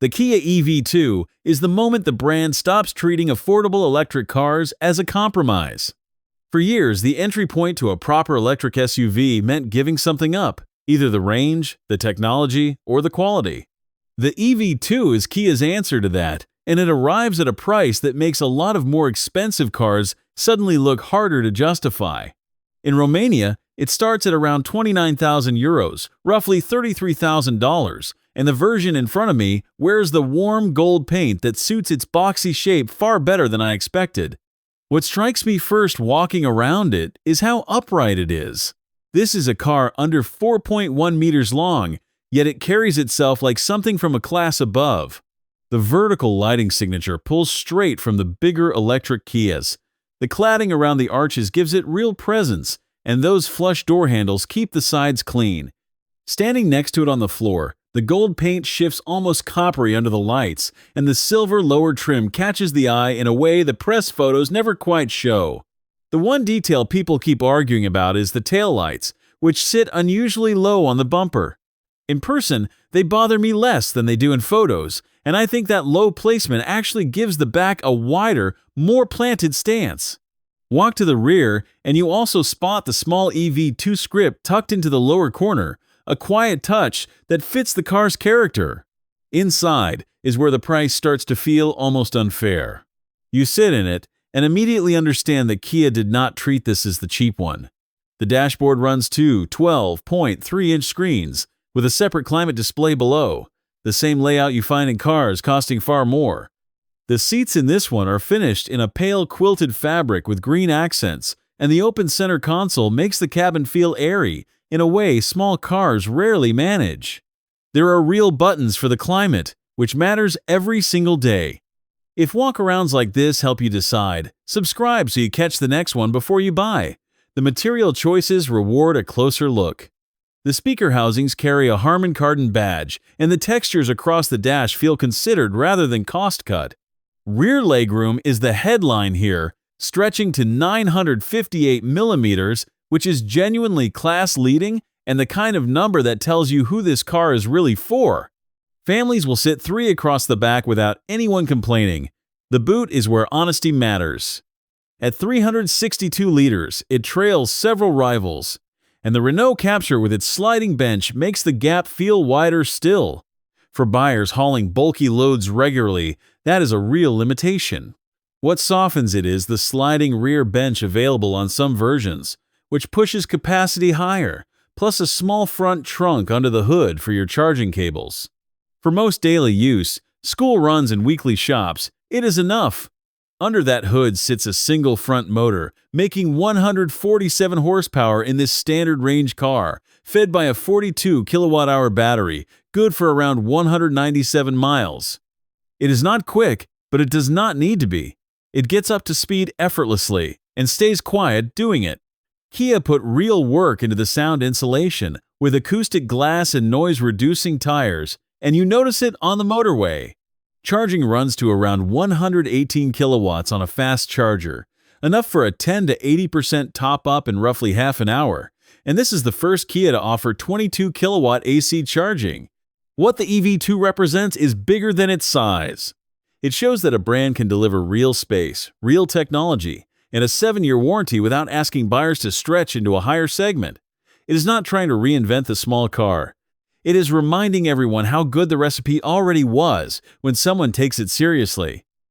The Kia EV2 is the moment the brand stops treating affordable electric cars as a compromise. For years, the entry point to a proper electric SUV meant giving something up, either the range, the technology, or the quality. The EV2 is Kia's answer to that, and it arrives at a price that makes a lot of more expensive cars suddenly look harder to justify. In Romania, it starts at around 29,000 euros, roughly $33,000, and the version in front of me wears the warm gold paint that suits its boxy shape far better than I expected. What strikes me first walking around it is how upright it is. This is a car under 4.1 meters long, yet it carries itself like something from a class above. The vertical lighting signature pulls straight from the bigger electric Kias. The cladding around the arches gives it real presence, and those flush door handles keep the sides clean. Standing next to it on the floor, the gold paint shifts almost coppery under the lights, and the silver lower trim catches the eye in a way the press photos never quite show. The one detail people keep arguing about is the taillights, which sit unusually low on the bumper. In person, they bother me less than they do in photos, and I think that low placement actually gives the back a wider, more planted stance. Walk to the rear, and you also spot the small EV2 script tucked into the lower corner, a quiet touch that fits the car's character. Inside is where the price starts to feel almost unfair. You sit in it and immediately understand that Kia did not treat this as the cheap one. The dashboard runs two 12.3-inch screens, with a separate climate display below, the same layout you find in cars costing far more. The seats in this one are finished in a pale quilted fabric with green accents, and the open center console makes the cabin feel airy in a way small cars rarely manage. There are real buttons for the climate, which matters every single day. If walk-arounds like this help you decide, subscribe so you catch the next one before you buy. The material choices reward a closer look. The speaker housings carry a Harman Kardon badge, and the textures across the dash feel considered rather than cost-cut. Rear legroom is the headline here, stretching to 958 millimeters, which is genuinely class-leading and the kind of number that tells you who this car is really for. Families will sit three across the back without anyone complaining. The boot is where honesty matters. At 362 liters, it trails several rivals, and the Renault Captur with its sliding bench makes the gap feel wider still. For buyers hauling bulky loads regularly, that is a real limitation. What softens it is the sliding rear bench available on some versions, which pushes capacity higher, plus a small front trunk under the hood for your charging cables. For most daily use, school runs and weekly shops, it is enough. Under that hood sits a single front motor, making 147 horsepower in this standard range car, fed by a 42 kilowatt-hour battery, good for around 197 miles. It is not quick, but it does not need to be. It gets up to speed effortlessly and stays quiet doing it. Kia put real work into the sound insulation with acoustic glass and noise-reducing tires, and you notice it on the motorway. Charging runs to around 118 kilowatts on a fast charger, enough for a 10 to 80% top-up in roughly half an hour, and this is the first Kia to offer 22 kilowatt AC charging. What the EV2 represents is bigger than its size. It shows that a brand can deliver real space, real technology, and a 7-year warranty without asking buyers to stretch into a higher segment. It is not trying to reinvent the small car. It is reminding everyone how good the recipe already was when someone takes it seriously.